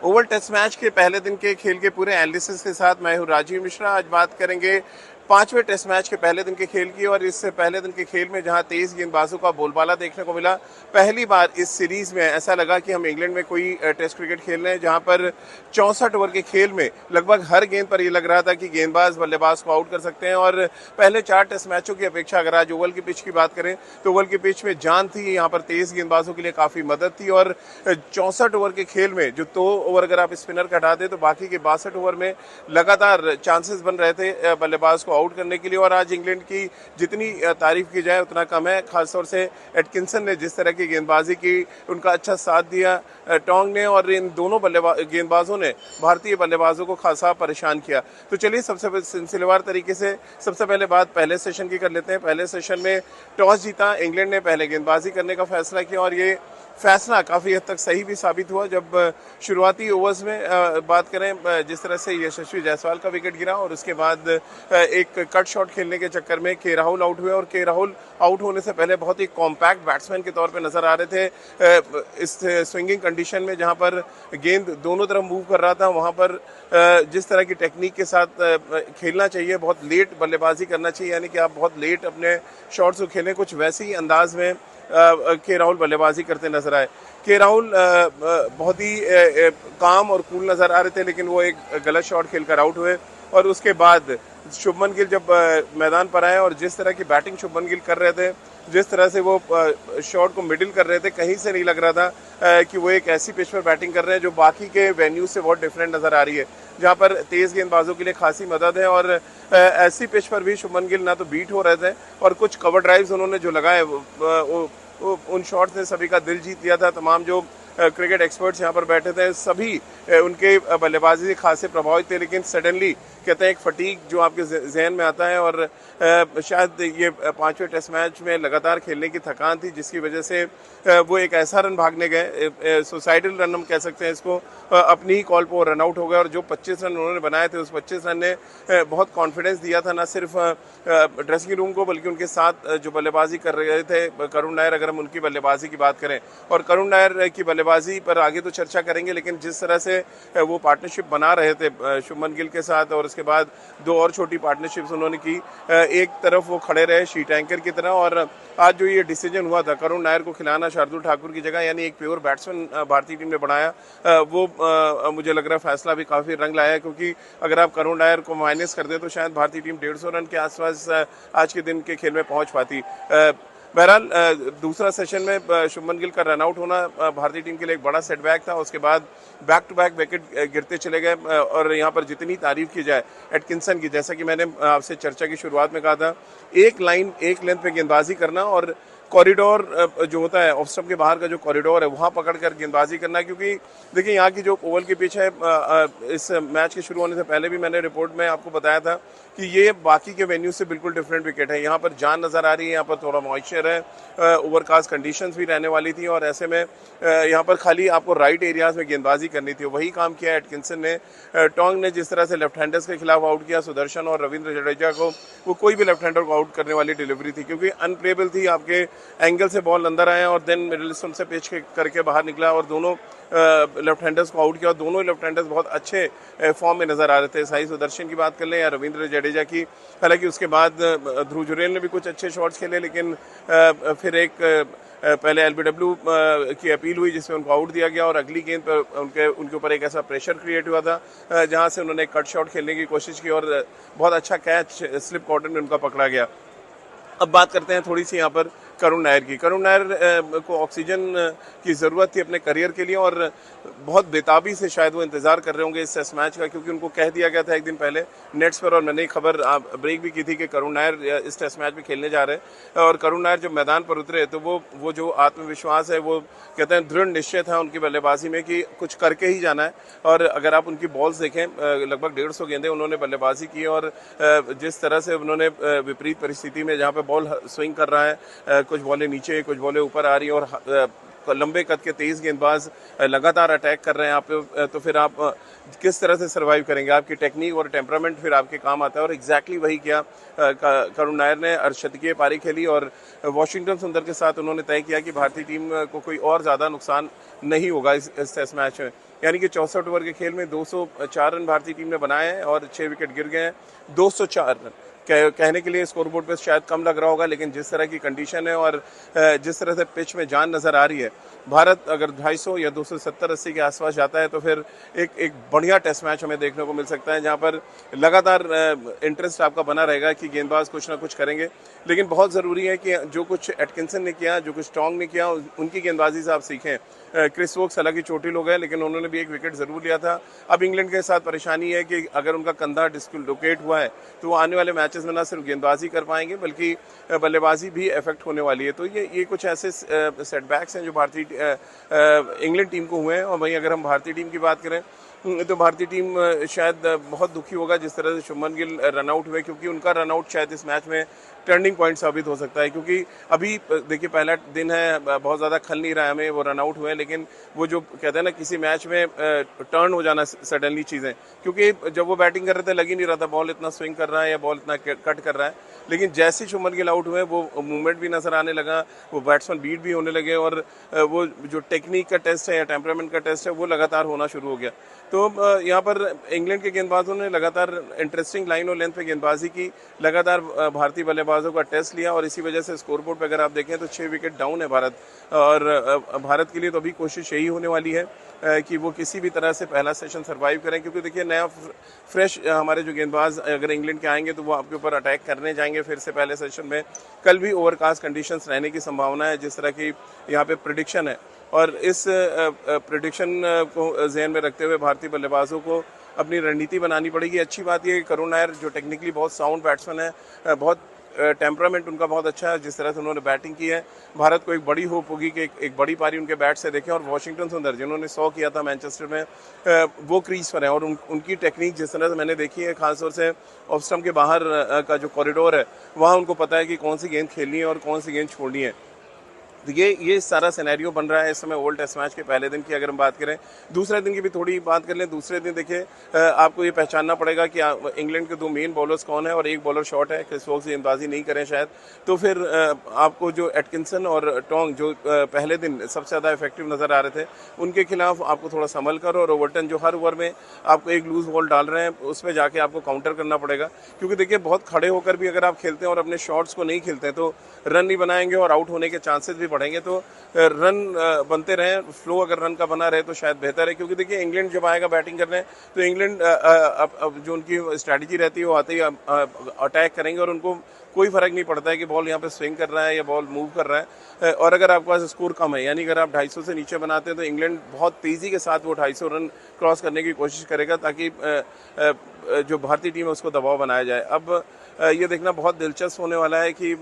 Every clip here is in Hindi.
ओवल टेस्ट मैच के पहले दिन के खेल के पूरे एनालिसिस के साथ मैं हूं राजीव मिश्रा। आज बात करेंगे पांचवें टेस्ट मैच के पहले दिन के खेल की, और इससे पहले दिन के खेल में जहां तेज गेंदबाजों का बोलबाला देखने को मिला। पहली बार इस सीरीज में ऐसा लगा कि हम इंग्लैंड में कोई टेस्ट क्रिकेट खेल रहे हैं, जहां पर 64 ओवर के खेल में लगभग हर गेंद पर यह लग रहा था कि गेंदबाज बल्लेबाज को आउट कर सकते हैं। और पहले 4 टेस्ट मैचों की अपेक्षा अगर आज ओवल की पिच की बात करें तो ओवल की पिच में जान थी, यहाँ पर तेज गेंदबाजों के लिए काफी मदद थी। और 64 ओवर के खेल में जो 2 ओवर अगर आप स्पिनर का हटा दें तो बाकी के 62 ओवर में लगातार चांसेस बन रहे थे बल्लेबाज को आउट करने के लिए। और आज इंग्लैंड की जितनी तारीफ की जाए उतना कम है। खासतौर से एटकिंसन ने जिस तरह की गेंदबाजी की, उनका अच्छा साथ दिया टोंग ने, और इन दोनों गेंदबाजों ने भारतीय बल्लेबाजों को खासा परेशान किया। तो चलिए सबसे सिलसिलेवार तरीके से सबसे पहले बात पहले सेशन की कर लेते हैं। पहले सेशन में टॉस जीता इंग्लैंड ने, पहले गेंदबाजी करने का फैसला किया, और ये फैसला काफ़ी हद तक सही भी साबित हुआ। जब शुरुआती ओवर्स में बात करें, जिस तरह से यशस्वी जायसवाल का विकेट गिरा और उसके बाद एक कट शॉट खेलने के चक्कर में के राहुल आउट हुए, और के राहुल आउट होने से पहले बहुत ही कॉम्पैक्ट बैट्समैन के तौर पे नजर आ रहे थे। इस स्विंगिंग कंडीशन में जहां पर गेंद दोनों तरफ मूव कर रहा था, वहां पर जिस तरह की टेक्निक के साथ खेलना चाहिए, बहुत लेट बल्लेबाजी करना चाहिए, यानी कि आप बहुत लेट अपने शॉट्स को खेलें, कुछ वैसे ही अंदाज में के राहुल बल्लेबाजी करते नजर आए। के राहुल बहुत ही काम और कूल नजर आ रहे थे, लेकिन वो एक गलत शॉट खेलकर आउट हुए। और उसके बाद शुभमन गिल जब मैदान पर आए और जिस तरह की बैटिंग शुभमन गिल कर रहे थे, जिस तरह से वो शॉट को मिडिल कर रहे थे, कहीं से नहीं लग रहा था कि वो एक ऐसी पिच पर बैटिंग कर रहे हैं जो बाकी के वेन्यू से बहुत डिफरेंट नजर आ रही है, जहां पर तेज गेंदबाजों के लिए खासी मदद है। और ऐसी पिच पर भी शुभमन गिल ना तो बीट हो रहे थे, और कुछ कवर ड्राइव्स उन्होंने जो लगाए उन शॉट्स ने सभी का दिल जीत लिया था। तमाम जो क्रिकेट एक्सपर्ट्स यहाँ पर बैठे थे सभी उनके बल्लेबाजी से खासे प्रभावित थे, लेकिन सडनली कहते हैं एक फटीक जो आपके जहन में आता है, और शायद ये 5वें टेस्ट मैच में लगातार खेलने की थकान थी, जिसकी वजह से वो एक ऐसा रन भागने गए, सुसाइडल रन हम कह सकते हैं इसको, अपनी ही कॉल पर वो रन आउट हो गए। और जो 25 रन उन्होंने बनाए थे, उस 25 रन ने बहुत कॉन्फिडेंस दिया था, ना सिर्फ ड्रेसिंग रूम को बल्कि उनके साथ जो बल्लेबाजी कर रहे थे करुण नायर, अगर हम उनकी बल्लेबाजी की बात करें, और करुण नायर की बल्लेबाजी पर आगे तो चर्चा करेंगे, लेकिन जिस तरह से वो पार्टनरशिप बना रहे थे शुभमन गिल के साथ, और उसके बाद 2 और छोटी पार्टनरशिप्स उन्होंने की, एक तरफ वो खड़े रहे शीट एंकर की तरह। और आज जो ये डिसीजन हुआ था करुण नायर को खिलाना शार्दुल ठाकुर की जगह, यानी एक प्योर बैट्समैन भारतीय टीम ने बनाया, वो मुझे लग रहा है फैसला भी काफी रंग लाया है, क्योंकि अगर आप करुण नायर को माइनस कर दें तो शायद भारतीय टीम 150 रन के आसपास आज के दिन के खेल में पहुंच पाती। बहरहाल दूसरा सेशन में शुभमन गिल का रनआउट होना भारतीय टीम के लिए एक बड़ा सेटबैक था। उसके बाद बैक टू बैक विकेट गिरते चले गए, और यहाँ पर जितनी तारीफ की जाए एटकिंसन की, जैसा कि मैंने आपसे चर्चा की शुरुआत में कहा था, एक लाइन एक लेंथ पे गेंदबाजी करना, और कॉरिडोर जो होता है ऑफ स्टंप के बाहर का जो कॉरिडोर है वहाँ पकड़कर गेंदबाजी करना। क्योंकि देखिए यहाँ की जो ओवल की पिच है, इस मैच के शुरू होने से पहले भी मैंने रिपोर्ट में आपको बताया था कि ये बाकी के वेन्यू से बिल्कुल डिफरेंट विकेट है। यहाँ पर जान नज़र आ रही है, यहाँ पर थोड़ा मॉइस्चर है, ओवरकास्ट कंडीशंस भी रहने वाली थी, और ऐसे में यहाँ पर खाली आपको राइट एरियाज में गेंदबाजी करनी थी। वही काम किया एटकिंसन ने। टोंग ने जिस तरह से लेफ्ट हैंडर्स के खिलाफ आउट किया सुदर्शन और रविंद्र जडेजा को, वो कोई भी लेफ्ट हैंडर को आउट करने वाली डिलीवरी थी, क्योंकि अनप्लेबल थी। आपके एंगल से बॉल अंदर आया और देन मिडिल स्टंप से पिच करके बाहर निकला, और दोनों लेफ्ट हैंडर्स को आउट किया, और दोनों लेफ्ट हैंडर्स बहुत अच्छे फॉर्म में नजर आ रहे थे। साई सुदर्शन की बात कर लें या रविंद्र जडेजा की, हालांकि उसके बाद ध्रुव जुरेल ने भी कुछ अच्छे शॉट्स खेले, लेकिन फिर एक पहले एलबीडब्ल्यू की अपील हुई जिसमें उनको आउट दिया गया, और अगली गेंद पर उनके ऊपर एक ऐसा प्रेशर क्रिएट हुआ था जहां से उन्होंने कट शॉट खेलने की कोशिश की, और बहुत अच्छा कैच स्लिप कॉर्डर में उनका पकड़ा गया। अब बात करते हैं थोड़ी सी यहाँ पर करुण नायर की। करुण नायर को ऑक्सीजन की ज़रूरत थी अपने करियर के लिए, और बहुत बेताबी से शायद वो इंतज़ार कर रहे होंगे इस टेस्ट मैच का, क्योंकि उनको कह दिया गया था एक दिन पहले नेट्स पर, और मैंने खबर ब्रेक भी की थी कि करुण नायर इस टेस्ट मैच में खेलने जा रहे हैं। और करुण नायर जब मैदान पर उतरे तो वो जो आत्मविश्वास है, वो कहते हैं दृढ़ निश्चय था उनकी बल्लेबाजी में कि कुछ करके ही जाना है। और अगर आप उनकी बॉल्स देखें, लगभग 150 गेंदें उन्होंने बल्लेबाजी की, और जिस तरह से उन्होंने विपरीत परिस्थिति में जहाँ पर बॉल स्विंग कर रहा है, कुछ बॉलें नीचे कुछ बॉलें ऊपर आ रही हैं, और लंबे कद के तेज गेंदबाज लगातार अटैक कर रहे हैं आप पे, तो फिर आप किस तरह से सर्वाइव करेंगे, आपकी टेक्निक और टेम्परामेंट फिर आपके काम आता है। और एग्जैक्टली वही किया करुण नायर ने। अर्धशतकीय पारी खेली और वॉशिंगटन सुंदर के साथ उन्होंने तय किया कि भारतीय टीम को कोई और ज़्यादा नुकसान नहीं होगा इस टेस्ट मैच में। यानी कि 64 ओवर के खेल में 204 रन भारतीय टीम ने बनाए हैं और 6 विकेट गिर गए हैं। 204 रन कहने के लिए स्कोर बोर्ड पर शायद कम लग रहा होगा, लेकिन जिस तरह की कंडीशन है और जिस तरह से पिच में जान नज़र आ रही है, भारत अगर 250 या 270-80 के आसपास जाता है तो फिर एक बढ़िया टेस्ट मैच हमें देखने को मिल सकता है, जहां पर लगातार इंटरेस्ट आपका बना रहेगा कि गेंदबाज कुछ ना कुछ करेंगे। लेकिन बहुत ज़रूरी है कि जो कुछ एटकिंसन ने किया, जो कुछ स्ट्रॉन्ग ने किया, उनकी गेंदबाजी से आप सीखें। क्रिस वोक्स हालांकि चोटिल हो गए, लेकिन उन्होंने भी एक विकेट ज़रूर लिया था। अब इंग्लैंड के साथ परेशानी है कि अगर उनका कंधा डिस्लोकेट हुआ है तो वो आने वाले मैचेस में ना सिर्फ गेंदबाजी कर पाएंगे बल्कि बल्लेबाजी भी इफेक्ट होने वाली है। तो ये कुछ ऐसे सेटबैक्स हैं जो भारतीय इंग्लैंड टीम को हुए हैं। और वहीं अगर हम भारतीय टीम की बात करें तो भारतीय टीम शायद बहुत दुखी होगा जिस तरह से शुभमन गिल रन आउट हुए, क्योंकि उनका रन आउट शायद इस मैच में टर्निंग पॉइंट साबित हो सकता है। क्योंकि अभी देखिए पहला दिन है, बहुत ज़्यादा खल नहीं रहा है हमें, वो रन आउट हुए, लेकिन वो जो कहते हैं ना किसी मैच में टर्न हो जाना सडनली चीज़ें, क्योंकि जब वो बैटिंग कर रहे थे लग ही नहीं रहा था बॉल इतना स्विंग कर रहा है या बॉल इतना कट कर रहा है। लेकिन जैसे ही शुभमन गिल आउट हुए वो मूवमेंट भी नजर आने लगा, वो बैट्समैन बीट भी होने लगे और वो जो टेक्निक का टेस्ट है या टेम्परामेंट का टेस्ट है वो लगातार होना शुरू हो गया। तो यहाँ पर इंग्लैंड के गेंदबाजों ने लगातार इंटरेस्टिंग लाइन और लेंथ पे गेंदबाजी की, लगातार भारतीय बल्लेबाजों का टेस्ट लिया और इसी वजह से स्कोरबोर्ड पे अगर आप देखें तो 6 विकेट डाउन है भारत। और भारत के लिए तो अभी कोशिश यही होने वाली है कि वो किसी भी तरह से पहला सेशन सर्वाइव करें, क्योंकि देखिए नया फ्रेश हमारे जो गेंदबाज अगर इंग्लैंड के आएंगे तो वो आपके ऊपर अटैक करने जाएंगे फिर से पहले सेशन में। कल भी ओवरकास्ट कंडीशंस रहने की संभावना है जिस तरह की यहाँ पे प्रिडिक्शन है, और इस प्रिडिक्शन को जहन में रखते हुए भारतीय बल्लेबाजों को अपनी रणनीति बनानी पड़ेगी। अच्छी बात यह है कि करुण नायर जो टेक्निकली बहुत साउंड बैट्समैन है, बहुत टेम्परामेंट उनका बहुत अच्छा है, जिस तरह से उन्होंने बैटिंग की है भारत को एक बड़ी होप होगी कि एक बड़ी पारी उनके बैट से देखें। और वॉशिंगटन सुंदर जिन्होंने 100 किया था मैनचेस्टर में, वो क्रीज पर है और उनकी टेक्निक जिस तरह से मैंने देखी है, खासतौर से ऑफ स्टंप के बाहर का जो कॉरिडोर है वहाँ उनको पता है कि कौन सी गेंद खेलनी है और कौन सी गेंद छोड़नी है। तो ये सारा सिनेरियो बन रहा है इस समय ओल्ड टेस्ट मैच के पहले दिन की। अगर हम बात करें दूसरे दिन की भी थोड़ी बात कर लें, दूसरे दिन देखिए आपको ये पहचानना पड़ेगा कि इंग्लैंड के 2 मेन बॉलर्स कौन है और एक बॉलर शॉर्ट है, क्रिस वोक्स गेंदबाजी नहीं करें शायद। तो फिर आपको जो एटकिंसन और टोंग जो पहले दिन सबसे ज़्यादा इफेक्टिव नज़र आ रहे थे उनके खिलाफ आपको थोड़ा संभल कर, और ओवरटन जो हर ओवर में आपको एक लूज बॉल डाल रहे हैं उस पर जाके आपको काउंटर करना पड़ेगा। क्योंकि देखिए बहुत खड़े होकर भी अगर आप खेलते हैं और अपने शॉट्स को नहीं खेलते हैं तो रन नहीं बनाएंगे और आउट होने के चांसेस भी बढ़ेंगे। तो रन बनते रहें, फ्लो अगर रन का बना रहे तो शायद बेहतर है। क्योंकि देखिए इंग्लैंड जब आएगा बैटिंग करने तो इंग्लैंड अब जो उनकी स्ट्रैटेजी रहती है वो आते ही अटैक करेंगे और उनको कोई फर्क नहीं पड़ता है कि बॉल यहाँ पे स्विंग कर रहा है या बॉल मूव कर रहा है। और अगर आपके पास स्कोर कम है, यानी अगर आप 250 से नीचे बनाते हैं तो इंग्लैंड बहुत तेज़ी के साथ वो 250 रन क्रॉस करने की कोशिश करेगा ताकि जो भारतीय टीम है उसको दबाव बनाया जाए। अब ये देखना बहुत दिलचस्प होने वाला है कि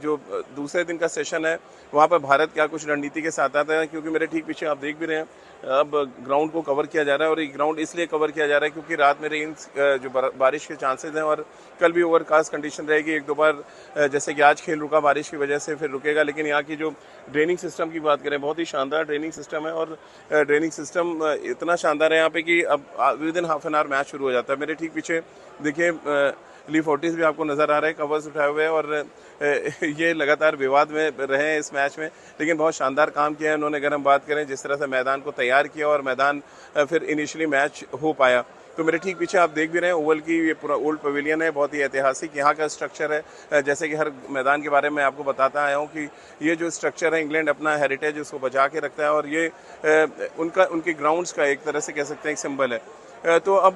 जो दूसरे दिन का सेशन है वहाँ पर भारत क्या कुछ रणनीति के साथ आता है। क्योंकि मेरे ठीक पीछे आप देख भी रहे हैं अब ग्राउंड को कवर किया जा रहा है, और ये ग्राउंड इसलिए कवर किया जा रहा है क्योंकि रात में रेन जो बारिश के चांसेस हैं और कल भी ओवरकास्ट कंडीशन रहेगी। एक दो बार जैसे कि आज खेल रुका बारिश की वजह से फिर रुकेगा, लेकिन यहाँ की जो ड्रेनिंग सिस्टम की बात करें बहुत ही शानदार ड्रेनिंग सिस्टम है। और ड्रेनिंग सिस्टम इतना शानदार है यहाँ पे कि अब with in half an hour match शुरू हो जाता है। मेरे ठीक पीछे देखिए ली फोर्टिस भी आपको नज़र आ रहे हैं कवर्स उठाए हुए, और ये लगातार विवाद में रहे हैं इस मैच में, लेकिन बहुत शानदार काम किया है उन्होंने। अगर हम बात करें जिस तरह से मैदान को तैयार किया और मैदान फिर इनिशियली मैच हो पाया, तो मेरे ठीक पीछे आप देख भी रहे हैं ओवल की ये पूरा ओल्ड पवेलियन है, बहुत ही ऐतिहासिक यहाँ का स्ट्रक्चर है। जैसे कि हर मैदान के बारे में आपको बताता आया हूँ कि ये जो स्ट्रक्चर है इंग्लैंड अपना हेरिटेज उसको बचा के रखता है, और ये उनके ग्राउंड्स का एक तरह से कह सकते हैं एक सिंबल है। तो अब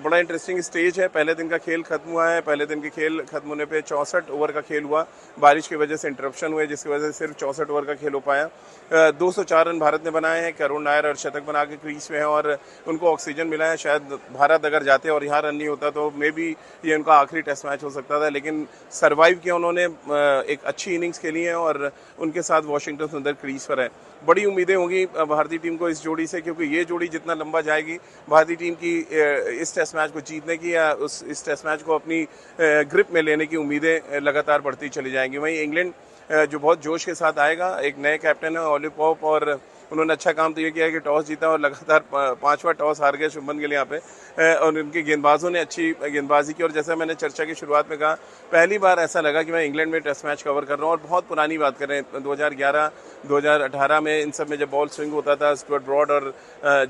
बड़ा इंटरेस्टिंग स्टेज है। पहले दिन का खेल खत्म हुआ है, पहले दिन के खेल खत्म होने पे 64 ओवर का खेल हुआ, बारिश की वजह से इंटरप्शन हुए जिसकी वजह से सिर्फ 64 ओवर का खेल हो पाया। 204 रन भारत ने बनाए हैं, करुण नायर और शतक बना के क्रीज में है और उनको ऑक्सीजन मिला है। शायद भारत अगर जाते और यहाँ रन नहीं होता तो मे बी ये उनका आखिरी टेस्ट मैच हो सकता था, लेकिन सर्वाइव किया उन्होंने, एक अच्छी इनिंग्स खेली है और उनके साथ वॉशिंगटन सुंदर क्रीज पर है। बड़ी उम्मीदें होंगी भारतीय टीम को इस जोड़ी से, क्योंकि ये जोड़ी जितना लंबा जाएगी भारतीय टीम की इस टेस्ट मैच को जीतने की या इस टेस्ट मैच को अपनी ग्रिप में लेने की उम्मीदें लगातार बढ़ती चली जाएंगी। वहीं इंग्लैंड जो बहुत जोश के साथ आएगा, एक नए कैप्टन है ऑलिव पोप और उन्होंने अच्छा काम तो ये किया कि टॉस जीता और लगातार पांचवा टॉस हार गए शुभमन गिल यहाँ पे। और उनके गेंदबाजों ने अच्छी गेंदबाजी की। और जैसा मैंने चर्चा की शुरुआत में कहा, पहली बार ऐसा लगा कि मैं इंग्लैंड में टेस्ट मैच कवर कर रहा हूँ। और बहुत पुरानी बात कर रहे हैं, 2011 2018 में इन सब में जब बॉल स्विंग होता था, स्टुअर्ट ब्रॉड और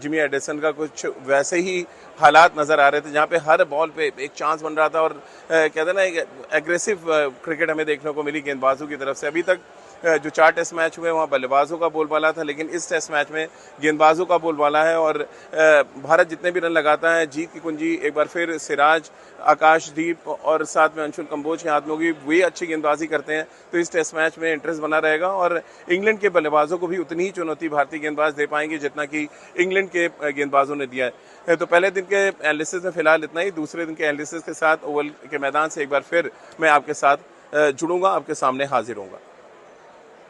जिमी एडिसन का कुछ वैसे ही हालात नज़र आ रहे थे, जहाँ पे हर बॉल पे एक चांस बन रहा था। और कहते हैं ना, एक एग्रेसिव क्रिकेट हमें देखने को मिली गेंदबाजों की तरफ से। अभी तक जो 4 टेस्ट मैच हुए वहाँ बल्लेबाजों का बोलबाला था, लेकिन इस टेस्ट मैच में गेंदबाजों का बोलबाला है। और भारत जितने भी रन लगाता है, जीत की कुंजी एक बार फिर सिराज, आकाशदीप और साथ में अंशुल कंबोज के हाथ में होगी। वे अच्छी गेंदबाजी करते हैं तो इस टेस्ट मैच में इंटरेस्ट बना रहेगा। और इंग्लैंड के बल्लेबाजों को भी उतनी ही चुनौती भारतीय गेंदबाज दे पाएंगे जितना कि इंग्लैंड के गेंदबाजों ने दिया है। तो पहले दिन के एनालिसिस में फिलहाल इतना ही। दूसरे दिन के एनालिसिस के साथ ओवल के मैदान से एक बार फिर मैं आपके साथ जुड़ूंगा, आपके सामने हाजिर होऊंगा।